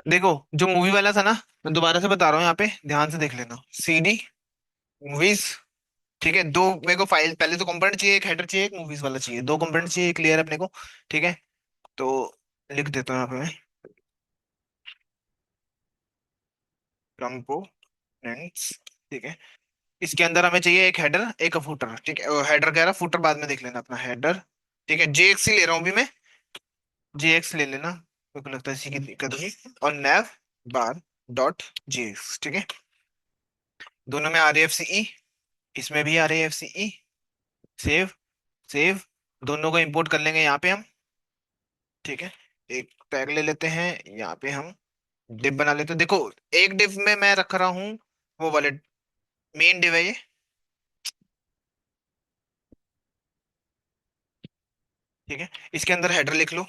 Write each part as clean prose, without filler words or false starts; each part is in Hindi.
देखो, जो मूवी वाला था ना, मैं दोबारा से बता रहा हूँ, यहाँ पे ध्यान से देख लेना। CD, movies. ठीक है, दो मेरे को फाइल, पहले तो कंपोनेंट चाहिए, एक हेडर चाहिए, एक मूवीज वाला चाहिए, दो कंपोनेंट चाहिए, क्लियर है अपने को। ठीक है, तो लिख देता हूँ यहाँ पे मैं, कंपोनेंट्स। ठीक है, इसके अंदर हमें चाहिए एक हेडर, एक फुटर। ठीक है, हेडर कह रहा, फुटर बाद में देख लेना अपना हेडर। ठीक है, जेएक्स ही ले रहा हूँ अभी मैं, जेएक्स ले लेना, मेरे को लगता है इसी की दिक्कत होगी। और नैव बार डॉट जेएक्स। ठीक है, दोनों में आर एफ सी ई, इसमें भी आर एफ सी ई। सेव, सेव, दोनों को इंपोर्ट कर लेंगे यहाँ पे हम। ठीक है, एक टैग ले लेते हैं, यहाँ पे हम डिव बना लेते हैं। देखो, एक डिव में मैं रख रहा हूँ वो वाले, मेन डिव है ये। ठीक है, इसके अंदर हेडर लिख लो,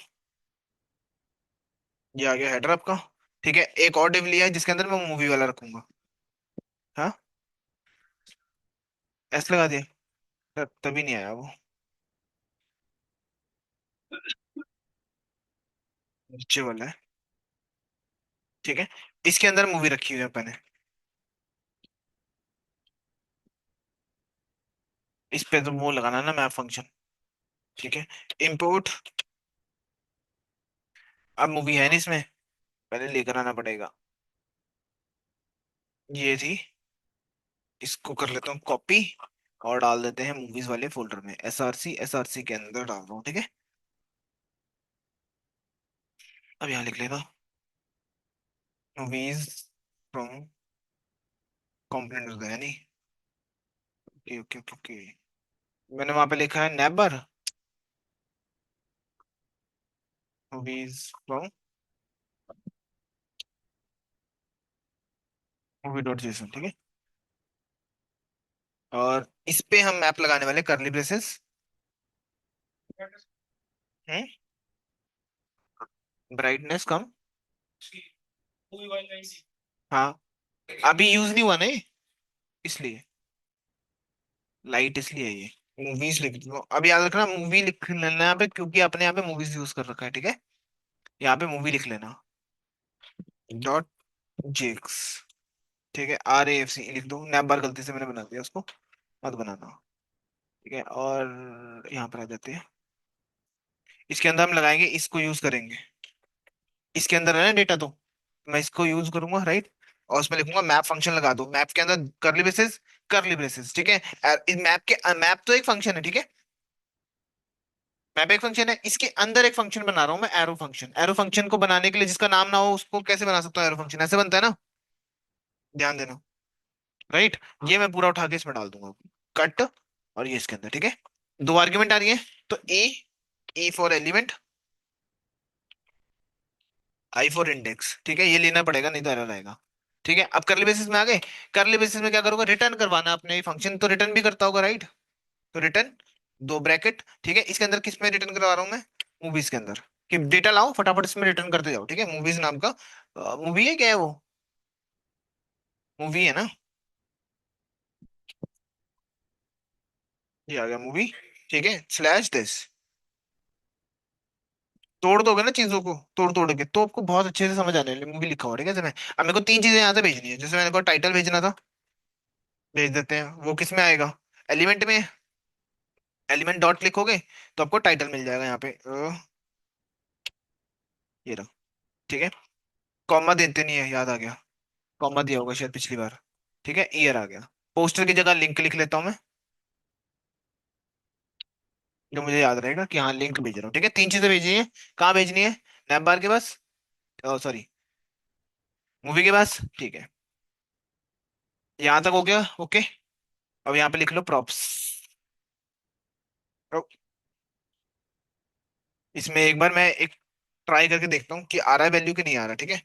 ये आ गया हेडर आपका। ठीक है, एक और डिव लिया है जिसके अंदर मैं मूवी वाला रखूंगा। हाँ, ऐसे लगा दिया, तभी नहीं आया वो, नीचे वाला है। ठीक है, इसके अंदर मूवी रखी हुई है मैंने, इस पे तो वो लगाना है ना मैप फंक्शन। ठीक है, इंपोर्ट, अब मूवी है नहीं इसमें, पहले लेकर आना पड़ेगा। ये थी, इसको कर लेता हूँ कॉपी, और डाल देते हैं मूवीज वाले फोल्डर में, एसआरसी, एसआरसी के अंदर डाल रहा हूँ। ठीक है, अब यहाँ लिख लेना, मूवीज फ्रॉम कॉम्पोनेंट है नहीं। ओके ओके ओके, मैंने वहां पे लिखा है neighbour, movies from movie dot JSON. ठीक है, और इस पे हम मैप लगाने वाले करली ब्रेसेस। हम्म, ब्राइटनेस कम, हाँ, अभी यूज नहीं हुआ ना ये, इसलिए लाइट, इसलिए है ये। मूवीज लिख दो, अब याद रखना मूवी लिख लेना यहाँ पे, क्योंकि अपने यहाँ पे मूवीज यूज कर रखा है। ठीक है, यहाँ पे मूवी लिख लेना, डॉट जेक्स। ठीक है, आर ए एफ सी लिख दो, नैप बार गलती से मैंने बना दिया उसको, मत बनाना। ठीक है, और यहाँ पर आ जाते हैं, इसके अंदर हम लगाएंगे, इसको यूज करेंगे, इसके अंदर है ना डेटा, तो मैं इसको यूज करूंगा, राइट। और उसमें लिखूंगा मैप फंक्शन लगा दो, मैप के अंदर करली ब्रेसेस, करली ब्रेसेस। ठीक है, इस मैप के, मैप तो एक फंक्शन है। ठीक है, मैप एक फंक्शन है, इसके अंदर एक फंक्शन बना रहा हूँ मैं, एरो फंक्शन। एरो फंक्शन को बनाने के लिए जिसका नाम ना हो उसको कैसे बना सकता हूँ, एरो फंक्शन ऐसे बनता है ना, ध्यान देना, राइट। ये मैं पूरा उठा के इसमें डाल दूंगा, कट, और ये इसके अंदर। ठीक है, दो आर्ग्यूमेंट आ रही है, तो E, E for element, I for index. ठीक है, ये लेना पड़ेगा नहीं तो एरर आएगा। ठीक है, अब करली बेसिस में आ गए, करली बेसिस में क्या करूंगा, रिटर्न करवाना अपने फंक्शन, तो रिटर्न भी करता होगा, राइट। तो रिटर्न, दो ब्रैकेट। ठीक है, इसके अंदर किस में रिटर्न करवा रहा हूँ मैं, मूवीज के अंदर, कि डेटा लाओ फटाफट इसमें रिटर्न करते जाओ। ठीक है, मूवीज नाम का, मूवी है क्या है वो, मूवी है ना, ये आ गया मूवी। ठीक है, स्लैश दिस, तोड़ दोगे ना चीजों को, तोड़ तोड़ के तो आपको बहुत अच्छे से समझ आने वाली, मूवी लिखा हुआ है। ठीक है, जैसे मैं, अब मेरे को तीन चीजें यहाँ से भेजनी है, जैसे मैंने को टाइटल भेजना था, भेज देते हैं, वो किस में आएगा, एलिमेंट में, एलिमेंट डॉट लिखोगे तो आपको टाइटल मिल जाएगा यहाँ पे, ये रहा। ठीक है, कॉमा देते नहीं है, याद आ गया, कॉमा दिया होगा शायद पिछली बार। ठीक है, ईयर आ गया, पोस्टर की जगह लिंक लिख लेता हूँ मैं, जो मुझे याद रहेगा कि हाँ लिंक भेज रहा हूँ। ठीक है, तीन चीजें भेजी है, कहाँ भेजनी है, नैप बार के पास, सॉरी, मूवी के पास। ठीक है, यहाँ तक हो गया, ओके। अब यहाँ पे लिख लो प्रॉप्स, इसमें एक बार मैं एक ट्राई करके देखता हूँ कि आ रहा है वैल्यू कि नहीं आ रहा। ठीक है,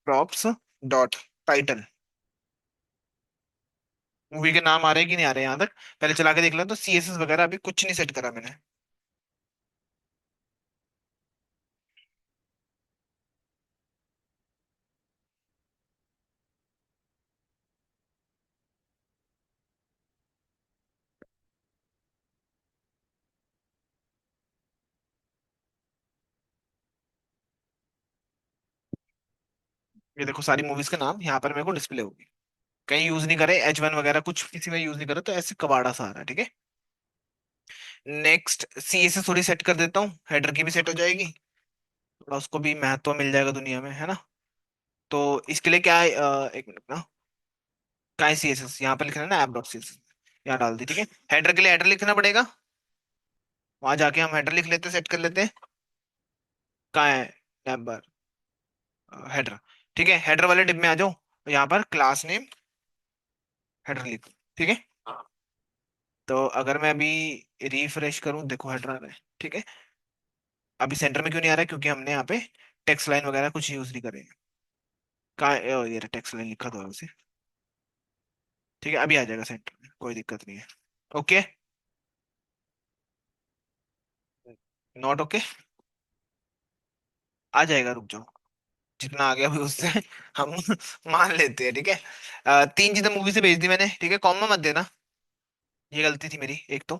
प्रॉप्स डॉट टाइटल, मूवी के नाम आ रहे हैं कि नहीं आ रहे यहाँ तक, पहले चला के देख लो। तो सीएसएस वगैरह अभी कुछ नहीं सेट करा मैंने। ये देखो सारी मूवीज का नाम यहाँ पर मेरे को डिस्प्ले होगी। कहीं यूज नहीं करे, H1 वगैरह कुछ किसी में यूज नहीं करे, तो ऐसे कबाड़ा सा आ रहा है, ठीक है। नेक्स्ट CSS थोड़ी सेट कर देता हूँ, हेडर की भी सेट हो जाएगी, थोड़ा उसको भी महत्व मिल जाएगा दुनिया में, है ना। तो इसके लिए क्या है, एक मिनट ना, कहाँ है CSS, यहाँ पर लिखना है ना app.css, यहाँ डाल दी, ठीक है। हेडर के लिए हेडर लिखना पड़ेगा, वहां जाके हम हेडर लिख लेते हैं, सेट कर लेते हैं। कहाँ है, नंबर, हेडर, ठीक है। हेडर वाले डिप में आ जाओ, यहाँ पर क्लास नेम हेडर लिख, ठीक है। तो अगर मैं अभी रिफ्रेश करूं, देखो हेडर आ रहा है, ठीक है। अभी सेंटर में क्यों नहीं आ रहा है, क्योंकि हमने यहाँ पे टेक्स्ट लाइन वगैरह कुछ यूज नहीं करे। कहाँ ये टेक्स्ट लाइन लिखा तो है उसे, ठीक है। अभी आ जाएगा सेंटर में, कोई दिक्कत नहीं है। ओके, नॉट ओके, आ जाएगा, रुक जाओ। जितना आ गया अभी उससे हम मान लेते हैं, ठीक है। तीन चीजें मूवी से भेज दी मैंने, ठीक है, कॉमा मत देना, ये गलती थी मेरी एक तो,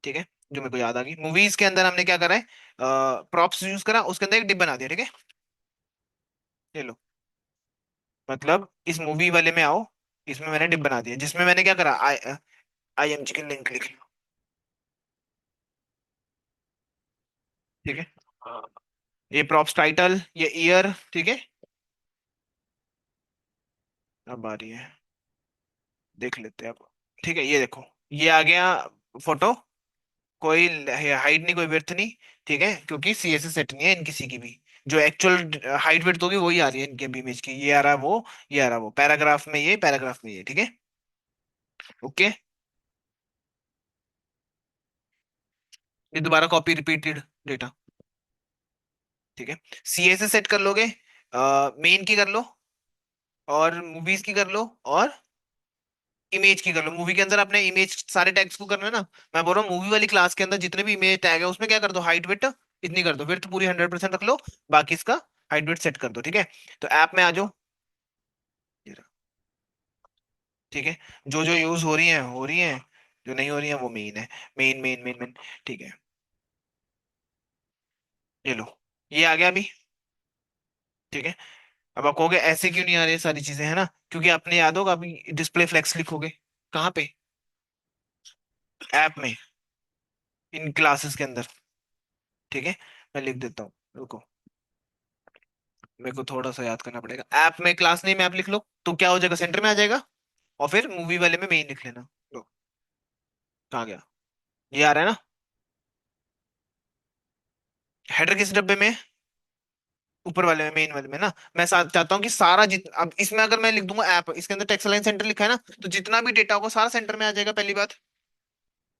ठीक है, जो मेरे को याद आ गई। मूवीज के अंदर हमने क्या करा है, प्रॉप्स यूज करा, उसके अंदर एक डिप बना दिया, ठीक है। ये लो, मतलब इस मूवी वाले में आओ, इसमें मैंने डिप बना दिया, जिसमें मैंने क्या करा, IMG की लिंक लिख ली, ठीक है। हाँ। ये प्रॉप्स टाइटल, ये ईयर, ठीक है। अब आ रही है, देख लेते हैं अब, ठीक है। ये देखो, ये आ गया फोटो, कोई हाइट नहीं, कोई विड्थ नहीं, ठीक है, क्योंकि CSS सेट नहीं है इन किसी की भी। जो एक्चुअल हाइट विड्थ होगी वही आ रही है इनके भी इमेज की, ये आ रहा है वो, ये आ रहा है वो, पैराग्राफ में ये, पैराग्राफ में ये, ठीक है। ओके, ये दोबारा कॉपी रिपीटेड डेटा, ठीक है। CSS सेट कर लोगे, मेन की कर लो, और मूवीज की कर लो, और इमेज की कर लो। मूवी के अंदर अपने इमेज सारे टैग्स को करना है ना, मैं बोल रहा हूँ मूवी वाली क्लास के अंदर जितने भी इमेज टैग है उसमें क्या कर दो, हाइट विड्थ इतनी कर दो, विड्थ पूरी 100% रख लो, बाकी इसका हाइट विड्थ सेट कर दो, ठीक है। तो ऐप में आ जाओ, ये रहा, ठीक है। जो जो यूज हो रही है हो रही है, जो नहीं हो रही है वो मेन है, मेन मेन मेन मेन, ठीक है। ये लो, ये आ गया अभी, ठीक है। अब आप कहोगे ऐसे क्यों नहीं आ रही है सारी चीजें, है ना, क्योंकि आपने याद होगा अभी डिस्प्ले फ्लेक्स लिखोगे कहाँ पे, ऐप में, इन क्लासेस के अंदर, ठीक है। मैं लिख देता हूँ, रुको, मेरे को थोड़ा सा याद करना पड़ेगा। ऐप में क्लास नेम ऐप लिख लो, तो क्या हो जाएगा, सेंटर में आ जाएगा, और फिर मूवी वाले में मेन लिख लेना। लो, कहाँ गया, ये आ रहा है ना। हेडर किस डब्बे में है? ऊपर वाले में, मेन वाले में ना। मैं चाहता हूँ कि सारा अब इसमें अगर मैं लिख दूंगा ऐप, इसके अंदर टेक्स्ट लाइन सेंटर लिखा है ना, तो जितना भी डेटा होगा सारा सेंटर में आ जाएगा, पहली बात।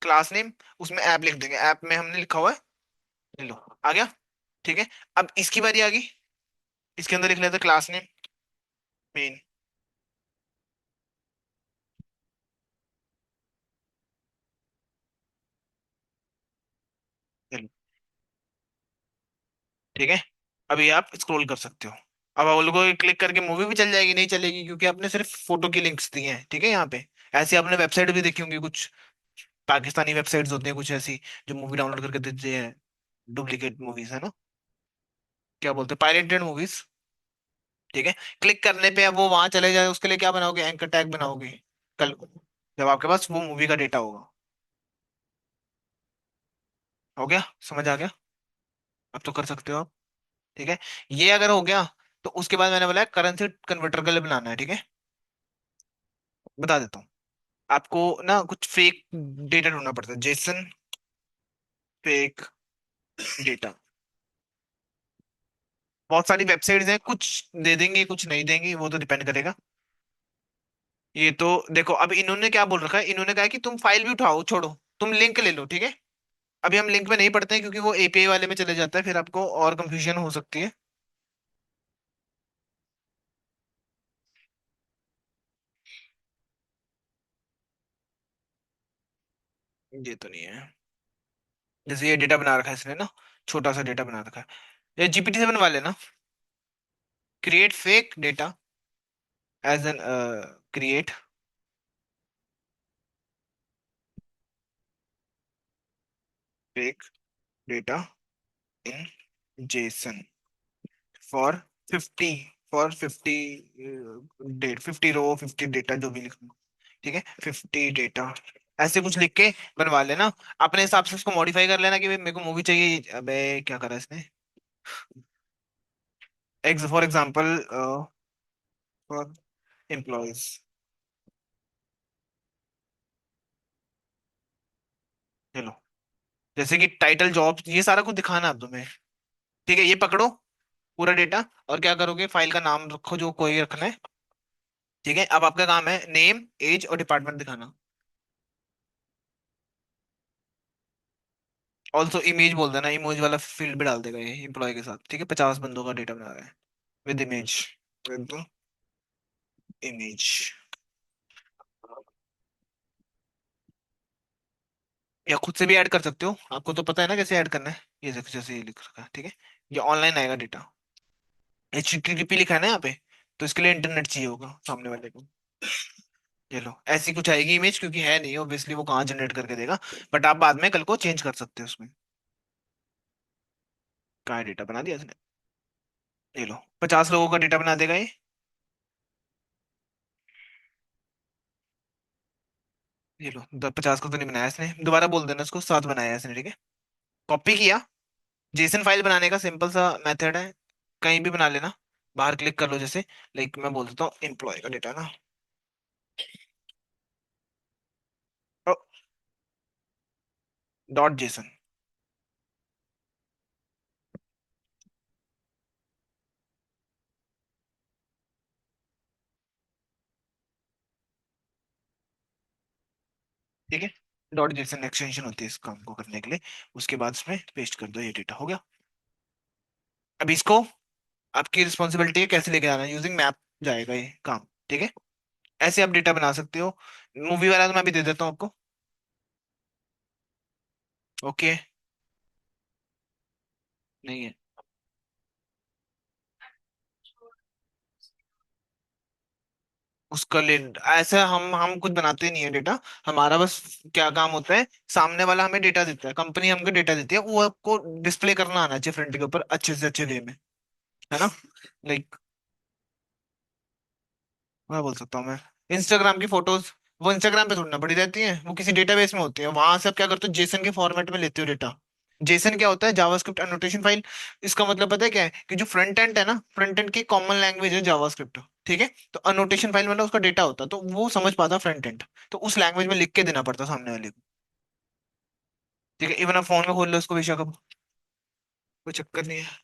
क्लास नेम, उसमें ऐप लिख देंगे, ऐप में हमने लिखा हुआ है, ले लो, आ गया, ठीक है। अब इसकी बारी आ गई, इसके अंदर लिख लेते क्लास नेम मेन, ठीक है। अभी आप स्क्रॉल कर सकते हो। अब आप लोगों को क्लिक करके मूवी भी चल जाएगी, नहीं चलेगी क्योंकि आपने सिर्फ फोटो की लिंक्स दी हैं, ठीक है, यहाँ पे। ऐसे आपने वेबसाइट भी देखी होंगी कुछ, पाकिस्तानी वेबसाइट्स होती हैं कुछ ऐसी, जो मूवी डाउनलोड करके देते हैं, डुप्लीकेट मूवीज, है ना, क्या बोलते हैं, पायरेटेड मूवीज, ठीक है। क्लिक करने पे अब वो वहां चले जाए, उसके लिए क्या बनाओगे, एंकर टैग बनाओगे कल को, जब आपके पास वो मूवी का डेटा होगा। हो गया, समझ आ गया, अब तो कर सकते हो आप, ठीक है। ये अगर हो गया, तो उसके बाद मैंने बोला करेंसी कन्वर्टर के लिए बनाना है, ठीक है। बता देता हूँ, आपको ना कुछ फेक डेटा ढूंढना पड़ता है, जेसन फेक डेटा। बहुत सारी वेबसाइट्स हैं, कुछ दे देंगे कुछ नहीं देंगे, वो तो डिपेंड करेगा। ये तो देखो, अब इन्होंने क्या बोल रखा है, इन्होंने कहा है कि तुम फाइल भी उठाओ, छोड़ो, तुम लिंक ले लो, ठीक है। अभी हम लिंक पे नहीं पढ़ते हैं, क्योंकि वो API वाले में चले जाता है, फिर आपको और कंफ्यूजन हो सकती है। ये तो नहीं है, जैसे ये डेटा बना रखा है इसने ना, छोटा सा डेटा बना रखा है, ये GPT 7 वाले ना, create fake data as an, create fake data in JSON for 50 for 50 date, 50 row, 50 data, जो भी लिखूंगा। ठीक है, 50 डेटा, ऐसे कुछ लिख के बनवा लेना। अपने हिसाब से उसको मॉडिफाई कर लेना कि भाई मेरे को मूवी चाहिए। अबे क्या करा इसने। For example, for employees. चलो, जैसे कि टाइटल, जॉब, ये सारा कुछ दिखाना है अब तुम्हें। ठीक है, ये पकड़ो पूरा डेटा। और क्या करोगे, फाइल का नाम रखो जो कोई रखना है। ठीक है, अब आपका काम है नेम, एज और डिपार्टमेंट दिखाना। ऑल्सो इमेज बोल देना, इमेज वाला फील्ड भी डाल देगा ये एम्प्लॉय के साथ। ठीक है, 50 बंदों का डेटा बना रहा है विद इमेज, विद इमेज। या खुद से भी ऐड कर सकते हो, आपको तो पता है ना कैसे ऐड करना है। ये देखो, जैसे ये लिख रखा है। ठीक है, ये ऑनलाइन आएगा डेटा। HTTP लिखा है ना यहाँ पे, तो इसके लिए इंटरनेट चाहिए होगा सामने वाले को। ये लो, ऐसी कुछ आएगी इमेज, क्योंकि है नहीं ऑब्वियसली, वो कहाँ जनरेट करके देगा। बट आप बाद में कल को चेंज कर सकते हो उसमें। कहाँ डेटा बना दिया इसने। ये लो, 50 लोगों का डेटा बना देगा ये। ये लो, 50 को तो नहीं बनाया इसने, दोबारा बोल देना इसको, 7 बनाया है इसने। ठीक है, कॉपी किया। जेसन फाइल बनाने का सिंपल सा मेथड है, कहीं भी बना लेना। बाहर क्लिक कर लो जैसे, लाइक मैं बोल देता हूँ एम्प्लॉय का डेटा ना। .json। ठीक है, .json एक्सटेंशन होती है इस काम को करने के लिए। उसके बाद इसमें पेस्ट कर दो, ये डेटा हो गया। अब इसको आपकी रिस्पॉन्सिबिलिटी है कैसे लेके आना है, यूजिंग मैप जाएगा ये काम। ठीक है, ऐसे आप डेटा बना सकते हो। मूवी वाला तो मैं भी दे देता हूँ आपको। ओके। नहीं है उसका ले, ऐसा हम कुछ बनाते नहीं है डेटा। हमारा बस क्या काम होता है, सामने वाला हमें डेटा देता है, कंपनी हमको डेटा देती है, वो आपको डिस्प्ले करना आना चाहिए फ्रंट के ऊपर अच्छे से अच्छे वे में, है ना। लाइक मैं बोल सकता हूँ, मैं इंस्टाग्राम की फोटोज, वो इंस्टाग्राम पे थोड़ी ना पड़ी रहती है, वो किसी डेटाबेस में होती है, वहां से आप क्या करते हो, जेसन के फॉर्मेट में लेते हो डेटा। जेसन क्या होता है, जावास्क्रिप्ट एनोटेशन फाइल। इसका मतलब पता है क्या है, कि जो फ्रंट एंड है ना, फ्रंट एंड की कॉमन लैंग्वेज है जावास्क्रिप्ट। ठीक है, तो अनोटेशन फाइल मतलब उसका डेटा होता है, तो वो समझ पाता फ्रंट एंड, तो उस लैंग्वेज में लिख के देना पड़ता सामने वाले को। ठीक है, इवन आप फोन में खोल लो उसको बेशक, अब कोई चक्कर नहीं है।